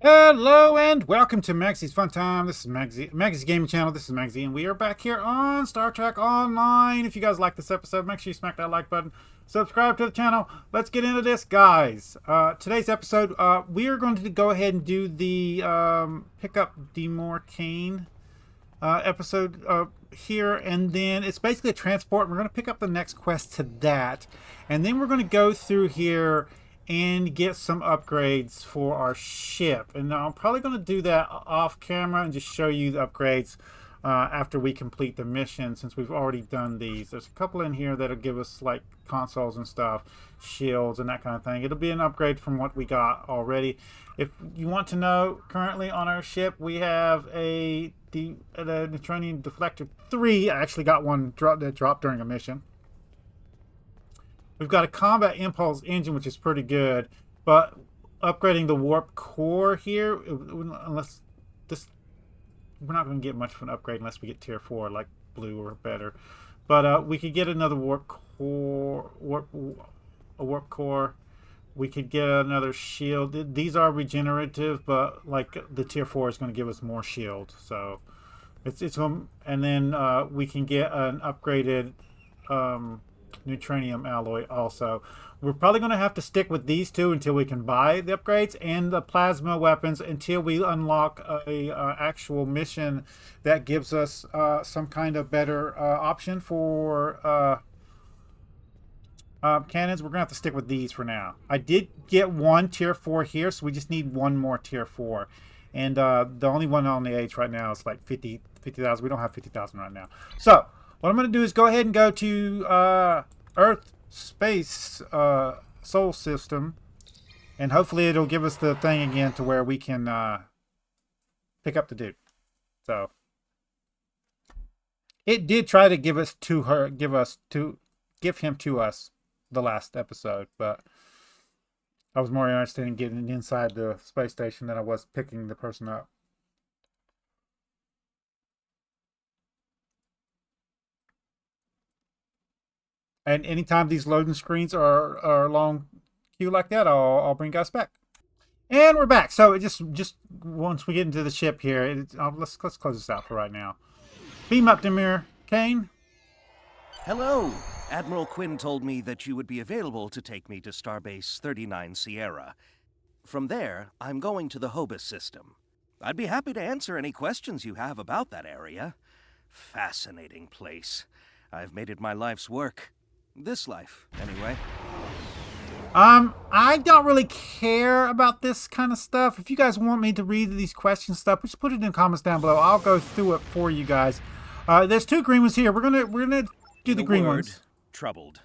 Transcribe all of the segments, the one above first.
Hello and welcome to Maggie's Fun Time. This is Maggie's Gaming Channel. This is Magzie, and we are back here on Star Trek Online. If you guys like this episode, make sure you smack that like button. Subscribe to the channel. Let's get into this, guys. Today's episode, we are going to go ahead and do the Pick Up Demore Kane episode here, and then it's basically a transport. We're going to pick up the next quest to that, and then we're going to go through here and get some upgrades for our ship. And I'm probably going to do that off camera and just show you the upgrades after we complete the mission, since we've already done these. There's a couple in here that'll give us like consoles and stuff, shields and that kind of thing. It'll be an upgrade from what we got already. If you want to know, currently on our ship we have a Neutronium Deflector 3. I actually got one that dropped during a mission. We've got a combat impulse engine, which is pretty good, but upgrading the warp core here, unless this, we're not going to get much of an upgrade unless we get tier 4, like blue or better. But we could get another warp core, a warp core. We could get another shield. These are regenerative, but like the tier 4 is going to give us more shield. So it's and then we can get an upgraded neutronium alloy also. We're probably going to have to stick with these two until we can buy the upgrades and the plasma weapons, until we unlock a actual mission that gives us some kind of better option for cannons. We're going to have to stick with these for now. I did get one tier 4 here, so we just need one more tier 4. And the only one on the H right now is like 50,000. We don't have 50,000 right now. So what I'm going to do is go ahead and go to Earth Space Soul System, and hopefully it'll give us the thing again to where we can pick up the dude. So it did try to give us to her, give him to us the last episode, but I was more interested in getting inside the space station than I was picking the person up. And anytime these loading screens are long queue like that, I'll bring guys back. And we're back. So it just once we get into the ship here, let's close this out for right now. Beam up, Demir Kane. Hello. Admiral Quinn told me that you would be available to take me to Starbase 39 Sierra. From there, I'm going to the Hobus system. I'd be happy to answer any questions you have about that area. Fascinating place. I've made it my life's work. This life, anyway. I don't really care about this kind of stuff. If you guys want me to read these questions stuff, just put it in the comments down below. I'll go through it for you guys. There's 2 green ones here. We're gonna do the green ones. Troubled.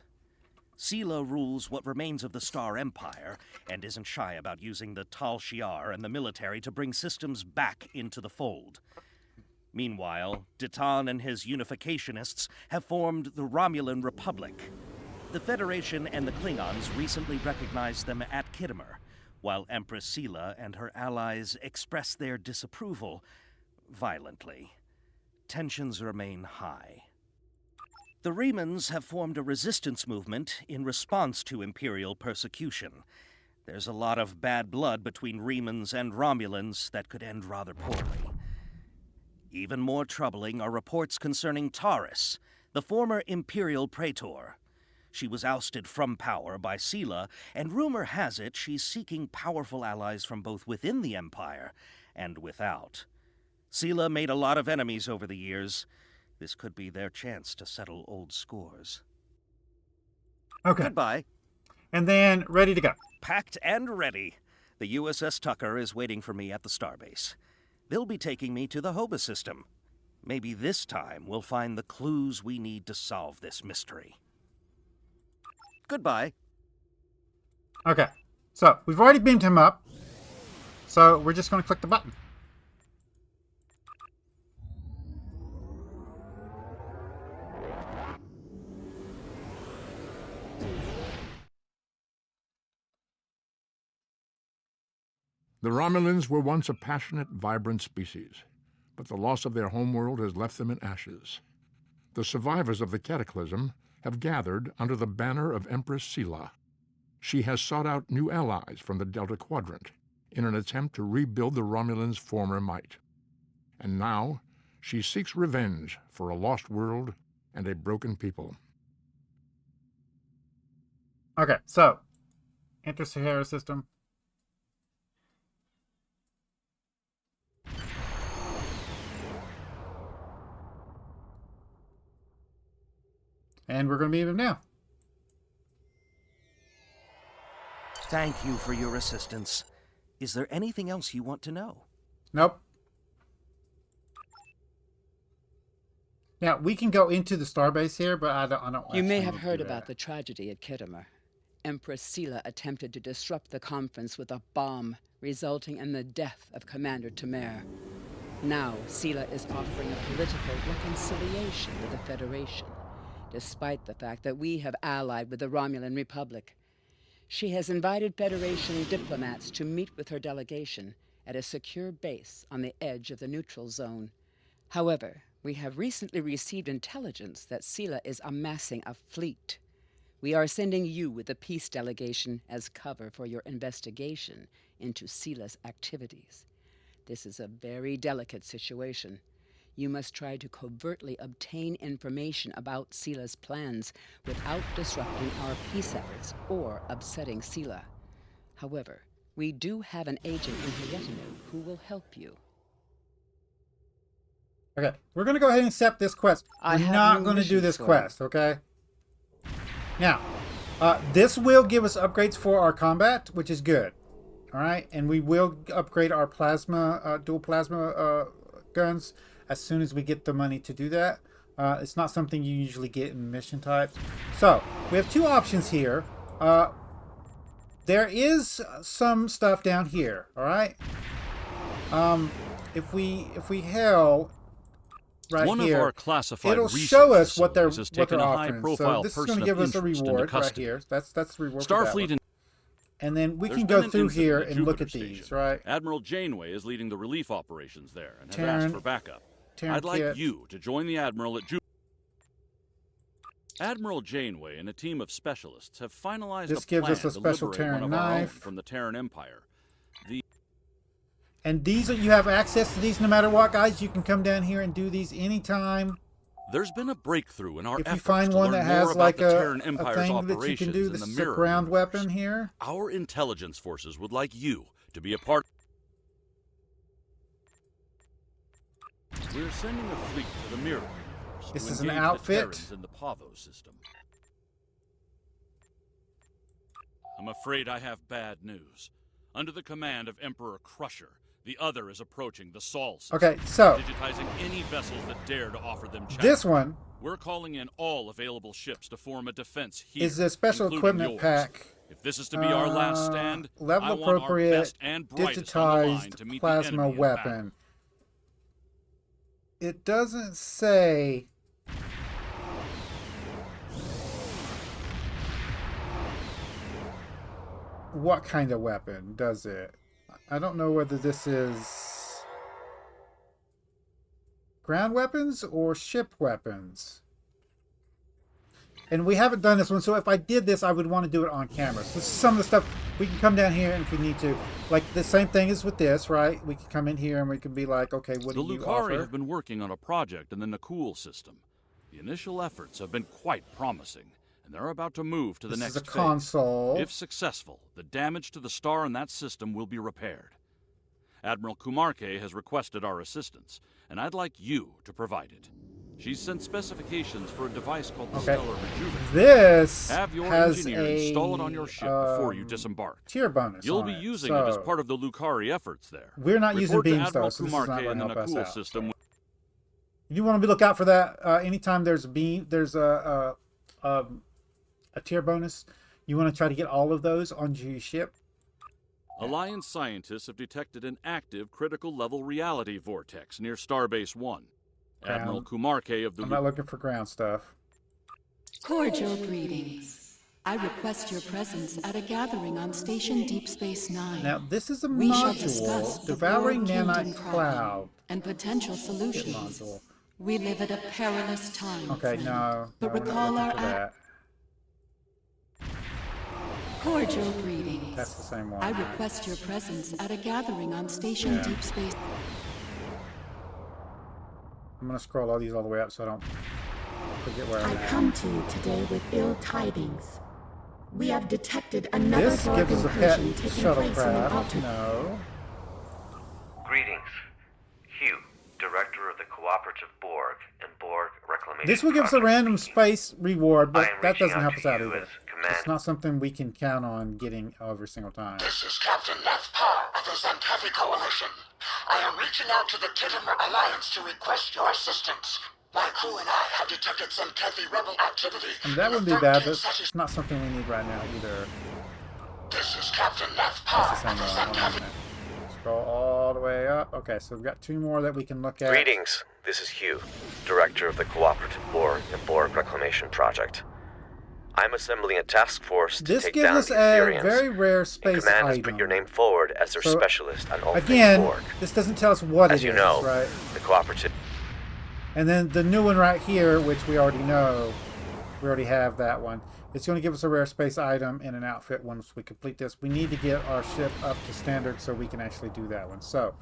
Sela rules what remains of the Star Empire, and isn't shy about using the Tal Shiar and the military to bring systems back into the fold. Meanwhile, Ditan and his unificationists have formed the Romulan Republic. The Federation and the Klingons recently recognized them at Khitomer, while Empress Sela and her allies express their disapproval violently. Tensions remain high. The Remans have formed a resistance movement in response to Imperial persecution. There's a lot of bad blood between Remans and Romulans that could end rather poorly. Even more troubling are reports concerning Taurus, the former Imperial Praetor. She was ousted from power by Sela, and rumor has it she's seeking powerful allies from both within the Empire and without. Sela made a lot of enemies over the years. This could be their chance to settle old scores. Okay. Goodbye. And then ready to go. Packed and ready. The USS Tucker is waiting for me at the starbase. They'll be taking me to the Hobus system. Maybe this time we'll find the clues we need to solve this mystery. Goodbye. Okay. So we've already beamed him up. So we're just going to click the button. The Romulans were once a passionate, vibrant species, but the loss of their homeworld has left them in ashes. The survivors of the cataclysm have gathered under the banner of Empress Sela. She has sought out new allies from the Delta Quadrant, in an attempt to rebuild the Romulans' former might. And now, she seeks revenge for a lost world and a broken people. Okay, so Inter-Sahara system. And we're going to meet him now. Thank you for your assistance. Is there anything else you want to know? Nope. Now, we can go into the starbase here, but I don't You may actually have need to heard do about that. the tragedy at Khitomer. Empress Sela attempted to disrupt the conference with a bomb, resulting in the death of Commander Temer. Now, Sela is offering a political reconciliation with the Federation, despite the fact that we have allied with the Romulan Republic. She has invited Federation diplomats to meet with her delegation at a secure base on the edge of the neutral zone. However, we have recently received intelligence that Sela is amassing a fleet. We are sending you with the peace delegation as cover for your investigation into Sela's activities. This is a very delicate situation. You must try to covertly obtain information about Sela's plans without disrupting our peace efforts or upsetting Sela. However, we do have an agent in her retinue who will help you. Okay, we're going to go ahead and accept this quest. I We're have not new going to do missions this for you. quest, okay? Now, this will give us upgrades for our combat, which is good. All right, and we will upgrade our plasma, dual plasma guns as soon as we get the money to do that. It's not something you usually get in mission types. So, we have two options here. There is some stuff down here, all right? If we held right One here, of our classified it'll research show us what they're facilities has taken a offering. So high-profile this is person going to of give us a interest into reward right custody. here. That's the reward for that Starfleet one. And then we There's can been go an through incident here at and look Jupiter at these, Station. right? Admiral Janeway is leading the relief operations there and has Terran- asked for backup. Terran I'd like kit. you to join the Admiral at Jupiter. Admiral Janeway and a team of specialists have finalized This a gives plan us a to special liberate Terran one of our own knife. from the Terran Empire. And these you have access to these no matter what, guys. You can come down here and do these anytime. There's been a breakthrough in our If you efforts find to one learn that more has about like the a Terran Empire's thing that you operations can do, in this the is a mirror ground universe. weapon here. Our intelligence forces would like you to be a part. We're sending a fleet to the mirror universe This to is an engage outfit. the Terrans in the Pavo system. I'm afraid I have bad news. Under the command of Emperor Crusher, the other is approaching the Sol system, Okay, so digitizing any vessels that dare to offer them challenge. this one We're calling in all available ships to form a defense here, is a special including equipment yours. pack. If this is to be our last stand, Level I want our appropriate, best and brightest on the line to digitized meet plasma the enemy in battle. weapon. It doesn't say. What kind of weapon does it? I don't know whether this is ground weapons or ship weapons. And we haven't done this one, so if I did this, I would want to do it on camera. So this is some of the stuff we can come down here and if we need to. Like the same thing as with this, right? We can come in here and we can be like, okay, what The do you Lucari offer? have been working on a project in the Nakul system. The initial efforts have been quite promising, and they're about to move to the This next is a phase. console. If successful, the damage to the star and that system will be repaired. Admiral Kumarke has requested our assistance, and I'd like you to provide it. She's sent specifications for a device called the Okay. Stellar Rejuvenator. This Have your has engineer a install it on your ship before you disembark. tier bonus. You'll on be it. using so it as part of the Lucari efforts there. We're not using Report to beams Admiral though, so this is not Kumarke going in to the help us Nakul out. system. You want to be look out for that anytime there's a beam, there's a tier bonus. You want to try to get all of those onto your ship. Alliance scientists have detected an active critical level reality vortex near Starbase 1. Ground. Admiral Kumarke of the I'm not looking for ground stuff. Cordial greetings. I request your presence at a gathering on Station Deep Space Nine. Now this is a We shall discuss module, the devouring Borg Kingdom nanite problem cloud. and potential Ship solutions. module. We live at a perilous time. Okay, friend. no, But we're not recall looking our for that. Cordial greetings. That's the same one. I request your presence at a gathering on Station Deep Space. I'm going to scroll all these all the way up so I don't forget where I'm I at. come to you today with ill tidings. We have detected another This Borg gives us a pet incursion taking place in the shuttlecraft. Alter. No. Greetings. Hugh, Director of the Cooperative Borg and Borg Reclamation This will give us a Project random speaking. space reward, I but am that reaching doesn't out help to us out you either. as command- It's not something we can count on getting every single time. This is Captain Lev Parr of the Xantavi Coalition. I am reaching out to the Kittimer Alliance to request your assistance. My crew and I have detected Xantavi rebel activity. And that in the wouldn't be bad, 13 but cities. it's not something we need right now either. This is Captain Lev That's Parr the same of the one. Hold on a Xantavi. minute. Scroll all the way up. Okay, so we've got 2 more that we can look at. Greetings. This is Hugh, Director of the Cooperative Borg and Borg Reclamation Project. I'm assembling a task force to This take gives down us the a Ethereans. very rare And space Command has item. put your name forward as their So, specialist on all things Again, Borg. this doesn't tell us what As it you is, know, right? the Cooperative... And then the new one right here, which we already know, we already have that one. It's going to give us a rare space item and an outfit once we complete this. We need to get our ship up to standard so we can actually do that one. So,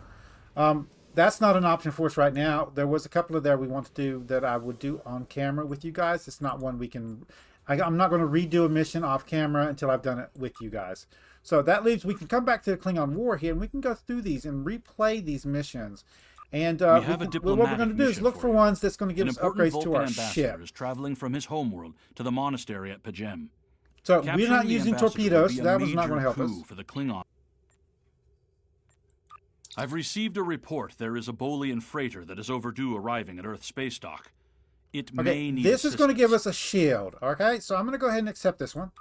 that's not an option for us right now. There was a couple of there we want to do that I would do on camera with you guys. It's not one we can... I'm not going to redo a mission off camera until I've done it with you guys. So that leaves... We can come back to the Klingon War here and we can go through these and replay these missions. And We have a what we're diplomatic going to do is mission look for for you. ones that's going to give An us important upgrades to Vulcan our ambassador ship. is traveling from his homeworld to the monastery at Pajem. So we're Capturing not the using ambassador torpedoes, would be so a that was not major going to help us. coup for the Klingon. I've received a report there is a Bolian freighter that is overdue arriving at Earth space dock. It may Okay, need this is going to give us assistance. a shield. Okay, so I'm going to go ahead and accept this one.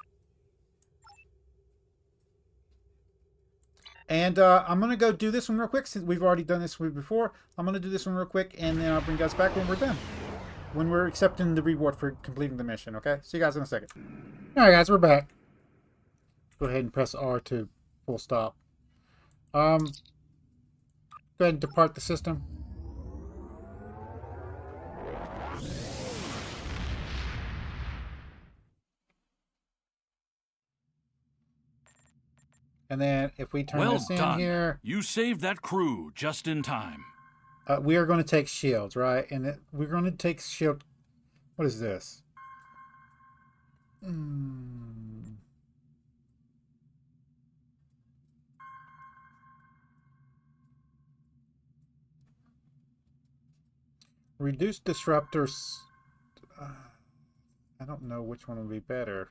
And I'm going to go do this one real quick since we've already done this one before. I'm going to do this one real quick and then I'll bring you guys back when we're done. When we're accepting the reward for completing the mission, okay? See you guys in a second. Alright guys, we're back. Go ahead and press R to full stop. Go ahead and depart the system. And then if we turn Well this in done. here, You saved that crew just in time. we are going to take shields, right? And we're going to take shield. What is this? Reduce disruptors. I don't know which one would be better.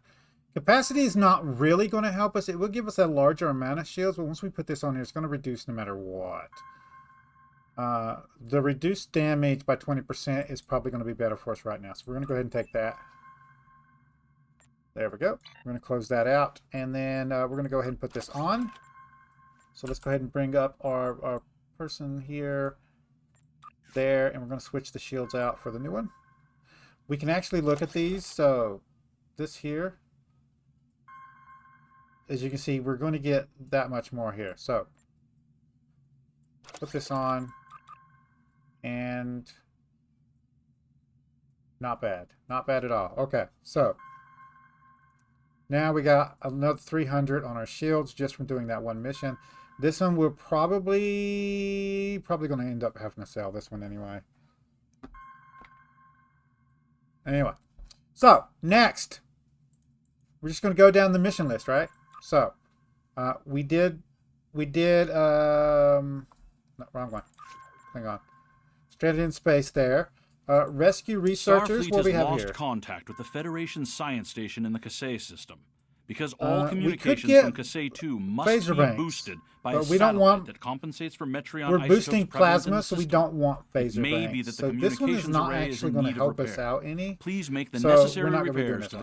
Capacity is not really going to help us. It will give us a larger amount of shields, but once we put this on here, it's going to reduce no matter what. The reduced damage by 20% is probably going to be better for us right now. So we're going to go ahead and take that. There we go. We're going to close that out. And then we're going to go ahead and put this on. So let's go ahead and bring up our person here, there, and we're going to switch the shields out for the new one. We can actually look at these. So this here, as you can see, we're going to get that much more here. So put this on, and not bad. Not bad at all. Okay, so now we got another 300 on our shields just from doing that one mission. This one we're probably going to end up having to sell this one anyway. Anyway, so next we're just going to go down the mission list, right? So we did no, wrong one. Hang on. Stranded in space there. Rescue researchers. Starfleet What do we has have lost here? contact with the Federation science station in the Kasei system. Because all we communications could get from Kasei 2 must phaser be banks, boosted by but a we don't satellite want- that compensates for Metreon We're isotopes boosting prevalent in plasma, the so we system. don't want phaser It may be banks. that the So this one is communications not array is actually in going to need of help us repair. out any. Please make the So necessary we're not gonna be doing repairs this to now.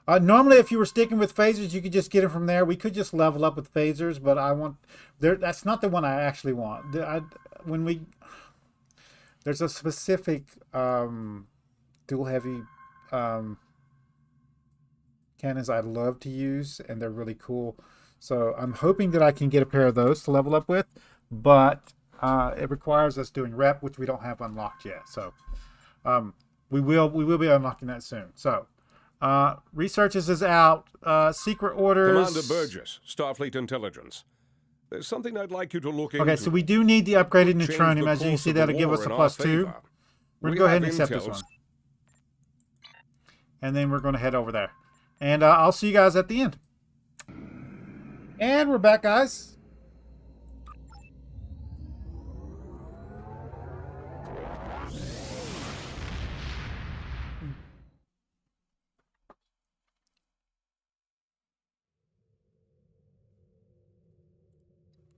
the... Normally, if you were sticking with phasers, you could just get them from there. We could just level up with phasers, but I want that's not the one I actually want. There's a specific dual heavy cannons I love to use, and they're really cool. So I'm hoping that I can get a pair of those to level up with, but it requires us doing rep, which we don't have unlocked yet. So we will be unlocking that soon. So Researches is out. Secret orders. Commander Burgess, Starfleet Intelligence. There's something I'd like you to look into. Okay, so we do need the upgraded Change neutronium. the As you can course see, of the that'll give war us a in our +2. favor. We're going We to go ahead and have accept this intel. one. And then we're going to head over there. And I'll see you guys at the end. And we're back, guys.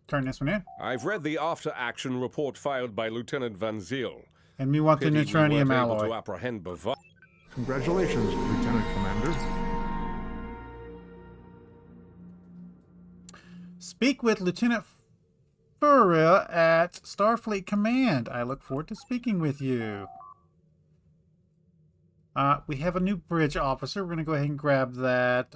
Turn this one in. I've read the after-action report filed by Lieutenant Van Zyl. And we want the Pity we neutronium weren't able alloy. to apprehend Bavard. Congratulations, Lieutenant Commander. Speak with Lieutenant Furra at Starfleet Command. I look forward to speaking with you. We have a new bridge officer. We're going to go ahead and grab that.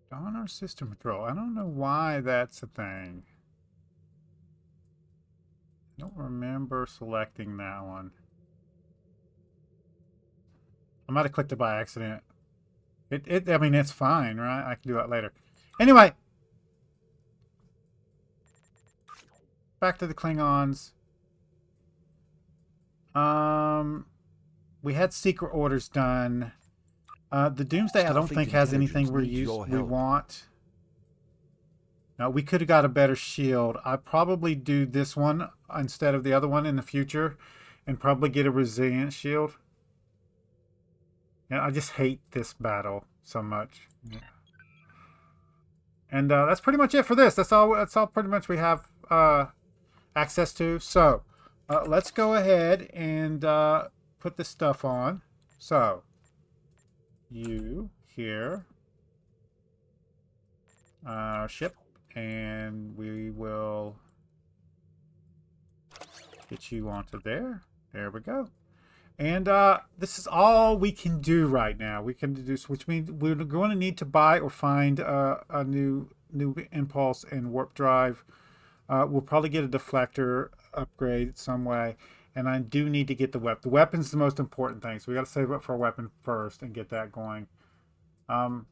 Donor system control. I don't know why that's a thing. I don't remember selecting that one. I might have clicked it by accident. I mean, it's fine, right? I can do that later. Anyway. Back to the Klingons. We had secret orders done. The Doomsday, I don't think has anything we want. Now, we could have got a better shield. I'd probably do this one instead of the other one in the future and probably get a resilient shield. Yeah, I just hate this battle so much. Yeah. And that's pretty much it for this. That's all pretty much we have access to. So, let's go ahead and put this stuff on. So, you here, ship, and we will get you onto there. There we go. And this is all we can do right now. We can do, which means we're going to need to buy or find a new impulse and warp drive. We'll probably get a deflector upgrade some way. And I do need to get the weapon. The weapon's the most important thing. So we got to save up for a weapon first and get that going. One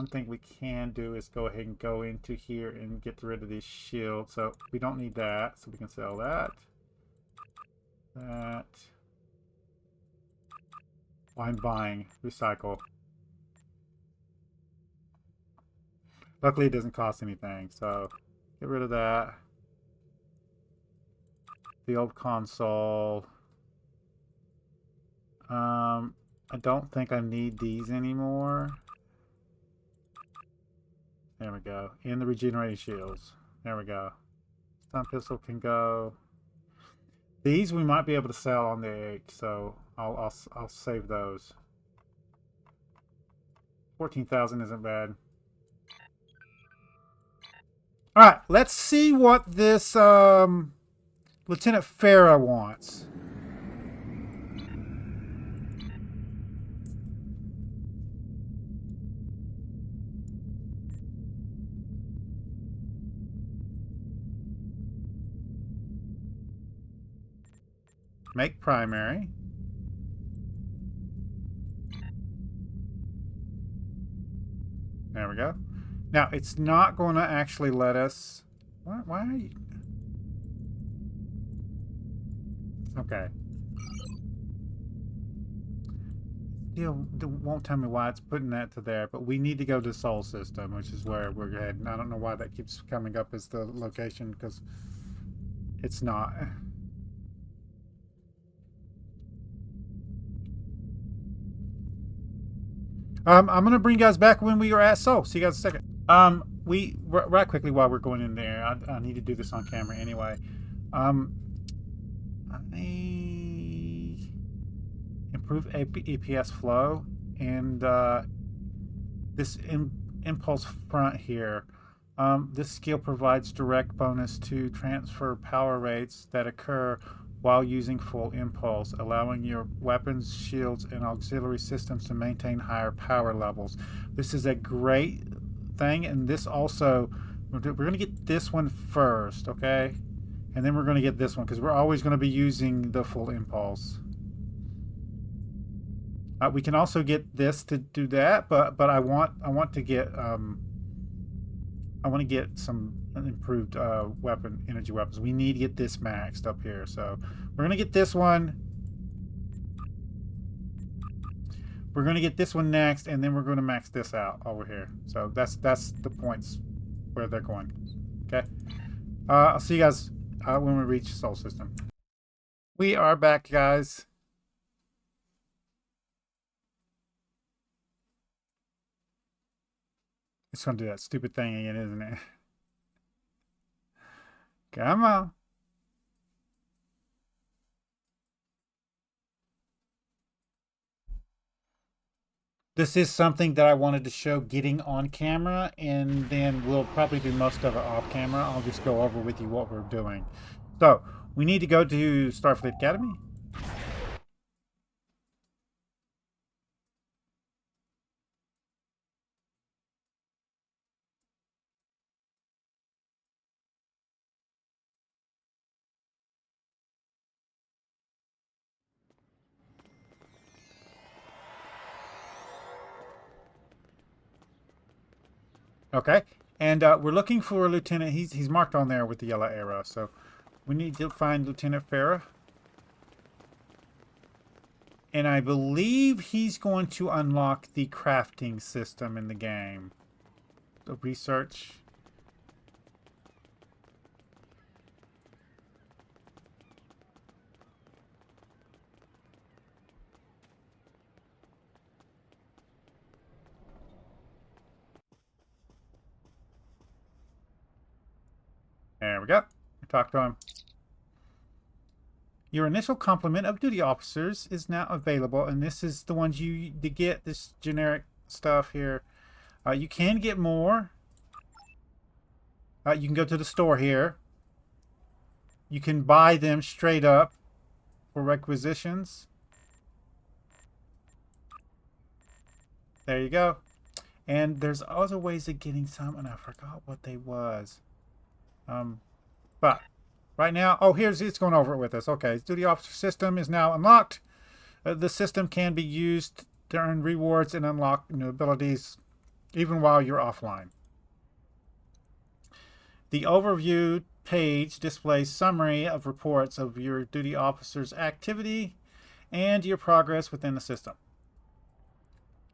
thing we can do is go ahead and go into here and get rid of these shields. So we don't need that. So we can sell that. That. Oh, I'm buying. Recycle. Luckily it doesn't cost anything. So get rid of that. The old console. I don't think I need these anymore. There we go. And the regenerating shields. There we go. Stun pistol can go. These we might be able to sell on the 8, so I'll save those. 14,000 isn't bad. All right, let's see what this Lieutenant Farah wants. Make primary. There we go. Now, it's not going to actually let us... Why are you... Okay. Still won't tell me why it's putting that to there, but we need to go to the Sol system, which is where we're heading. I don't know why that keeps coming up as the location, because it's not. I'm going to bring you guys back when we are at Sol. See you guys in a second. Right quickly while we're going in there, I need to do this on camera anyway. I improve EPS flow, and this impulse front here. This skill provides direct bonus to transfer power rates that occur while using full impulse, allowing your weapons, shields, and auxiliary systems to maintain higher power levels. This is a great thing, and this also, we're going to get this one first, okay? And then we're going to get this one, because we're always going to be using the full impulse. We can also get this to do that, but I want to get some improved energy weapons. We need to get this maxed up here, so we're gonna get this one. We're gonna get this one next, and then we're gonna max this out over here. So that's the points where they're going. Okay. I'll see you guys when we reach Sol System. We are back, guys. It's gonna do that stupid thing again, isn't it? Come on. This is something that I wanted to show getting on camera, and then we'll probably do most of it off camera. I'll just go over with you what we're doing. So, we need to go to Starfleet Academy. Okay, and we're looking for a lieutenant. He's marked on there with the yellow arrow, so we need to find Lieutenant Farah. And I believe he's going to unlock the crafting system in the game. The research. There we go. I talked to him. Your initial complement of duty officers is now available, and this is the ones you to get, this generic stuff here. You can get more. You can go to the store here. You can buy them straight up for requisitions. There you go. And there's other ways of getting some, and I forgot what they was. But right now, oh, it's going over it with us. Okay, duty officer system is now unlocked. The system can be used to earn rewards and unlock new abilities even while you're offline. The overview page displays summary of reports of your duty officer's activity and your progress within the system.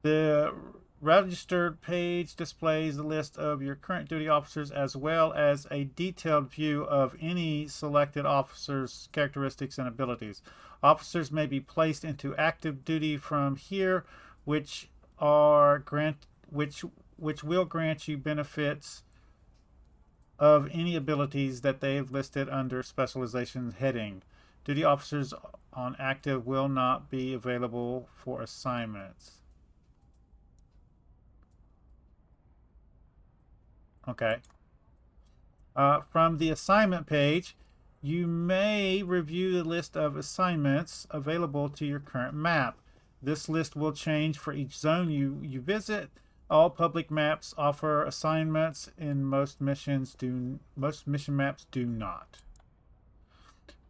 The registered page displays the list of your current duty officers as well as a detailed view of any selected officer's characteristics and abilities. Officers may be placed into active duty from here, which will grant you benefits of any abilities that they have listed under specialization heading. Duty officers on active will not be available for assignments. Okay. From the assignment page, you may review the list of assignments available to your current map. This list will change for each zone you visit. All public maps offer assignments, and most mission maps do not.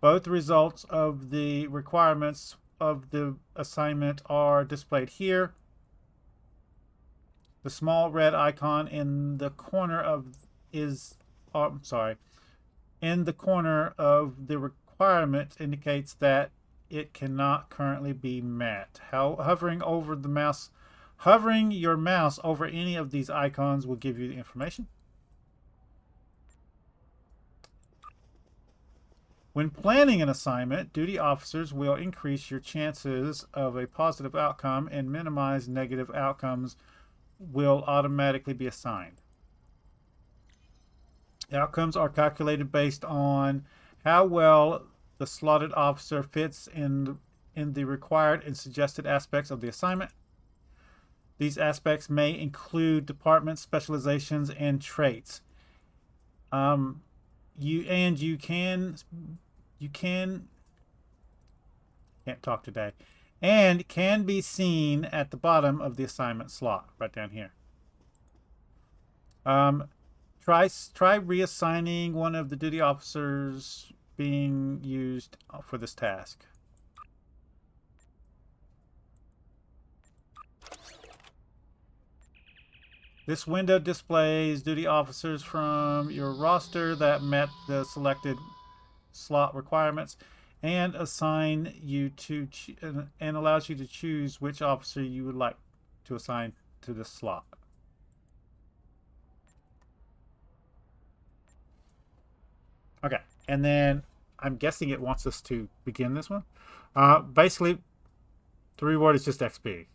Both results of the requirements of the assignment are displayed here. The small red icon in the corner of in the corner of the requirement indicates that it cannot currently be met. Hovering your mouse over any of these icons will give you the information. When planning an assignment, duty officers will increase your chances of a positive outcome and minimize negative outcomes will automatically be assigned. The outcomes are calculated based on how well the slotted officer fits in the required and suggested aspects of the assignment. These aspects may include department specializations and traits. You can Can't talk today. And can be seen at the bottom of the assignment slot, right down here. Try reassigning one of the duty officers being used for this task. This window displays duty officers from your roster that met the selected slot requirements and assign you to and allows you to choose which officer you would like to assign to this slot. Okay, and then I'm guessing it wants us to begin this one. Basically, the reward is just XP,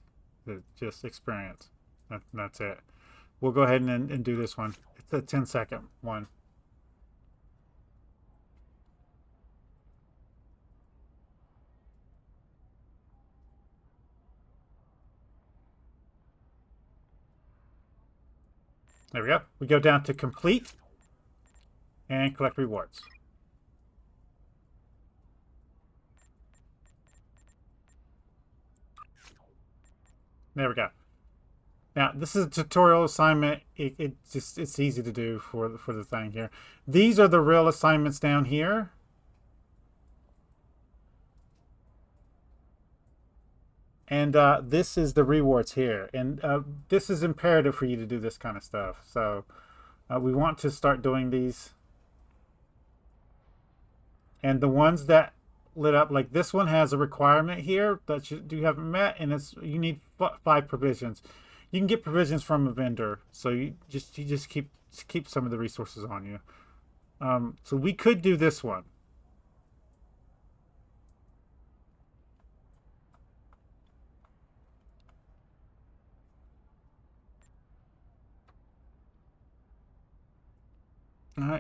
just experience. That's it. We'll go ahead and do this one. It's a 10-second one. There we go. We go down to complete and collect rewards. There we go. Now, this is a tutorial assignment. It's easy to do for the thing here. These are the real assignments down here. And this is the rewards here. And this is imperative for you to do this kind of stuff. So we want to start doing these. And the ones that lit up, like this one has a requirement here that you haven't met, and you need 5 provisions. You can get provisions from a vendor, so you just keep some of the resources on you. So we could do this one.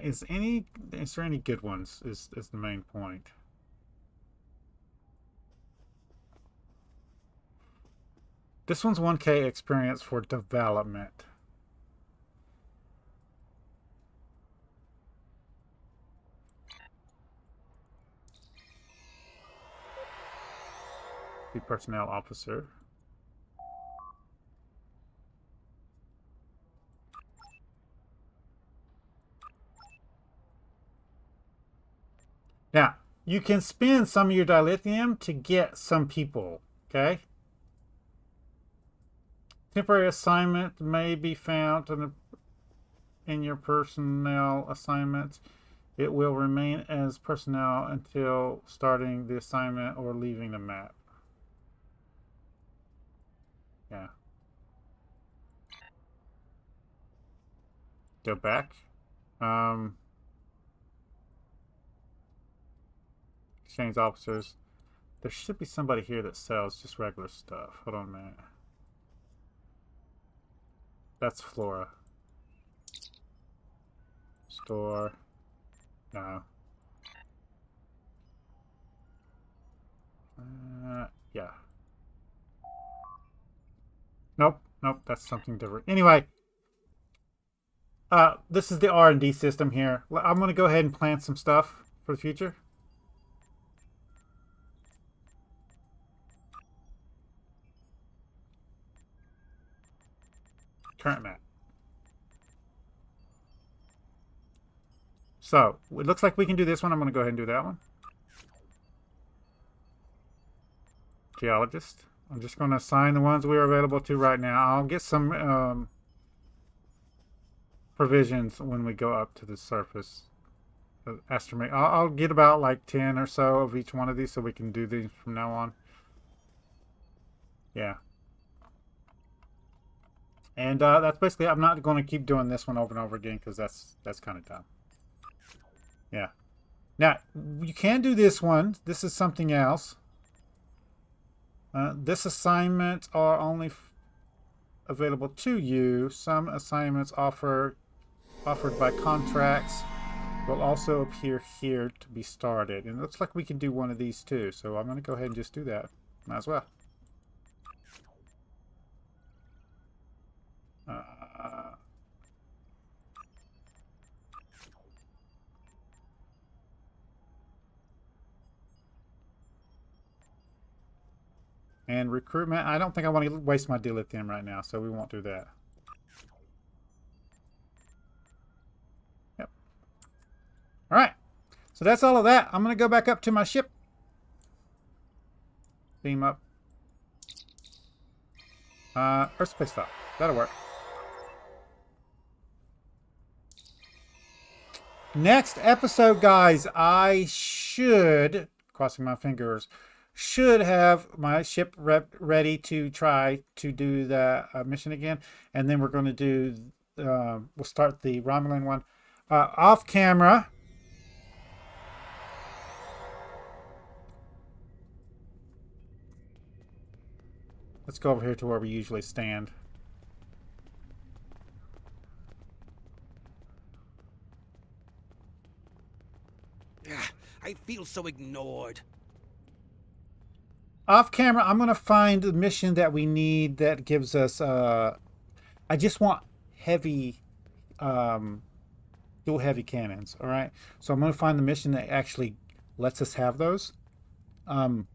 Is there any good ones? Is the main point. This one's 1K experience for development. The personnel officer. Now, you can spend some of your dilithium to get some people, okay? Temporary assignment may be found in your personnel assignments. It will remain as personnel until starting the assignment or leaving the map. Yeah. Go back. Exchange officers. There should be somebody here that sells just regular stuff. Hold on a minute. That's Flora. Store. No. Yeah. Nope. That's something different. Anyway, this is the R&D system here. I'm going to go ahead and plan some stuff for the future. Current map. So, it looks like we can do this one. I'm going to go ahead and do that one. Geologist. I'm just going to assign the ones we are available to right now. I'll get some provisions when we go up to the surface. Estimate. I'll get about like 10 or so of each one of these so we can do these from now on. Yeah. And that's basically, I'm not going to keep doing this one over and over again because that's kind of dumb. Yeah. Now, you can do this one. This is something else. This assignment are only available to you. Some assignments offered by contracts will also appear here to be started. And it looks like we can do one of these too. So I'm going to go ahead and just do that. Might as well. And recruitment, I don't think I want to waste my dilithium right now, so we won't do that. Yep. All right. So that's all of that. I'm going to go back up to my ship. Beam up. Earth space stop. That'll work. Next episode, guys, I should, crossing my fingers, should have my ship ready to try to do the mission again. And then we're going to do, we'll start the Romulan one off camera. Let's go over here to where we usually stand. I feel so ignored. Off camera, I'm going to find the mission that we need that gives us... I just want heavy... dual heavy cannons, alright? So I'm going to find the mission that actually lets us have those. And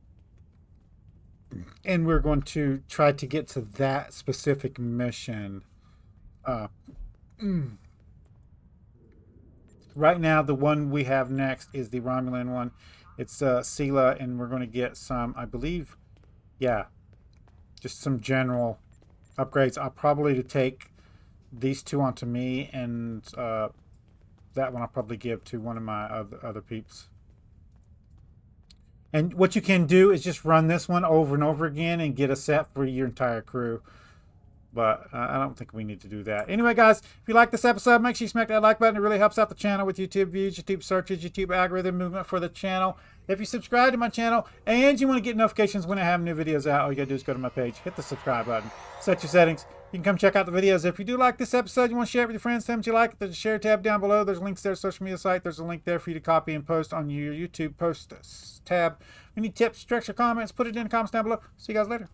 we're going to try to get to that specific mission. Right now, the one we have next is the Romulan one. It's Sela, and we're going to get some, I believe, yeah, just some general upgrades. I'll probably take these two onto me, and that one I'll probably give to one of my other peeps. And what you can do is just run this one over and over again and get a set for your entire crew. But I don't think we need to do that. Anyway, guys, if you like this episode, make sure you smack that like button. It really helps out the channel with YouTube views, YouTube searches, YouTube algorithm movement for the channel. If you subscribe to my channel and you want to get notifications when I have new videos out, all you got to do is go to my page, hit the subscribe button, set your settings. You can come check out the videos. If you do like this episode, you want to share it with your friends, tell them you like it, there's a share tab down below. There's links there, social media site. There's a link there for you to copy and post on your YouTube post tab. Any tips, tricks, or comments, put it in the comments down below. See you guys later.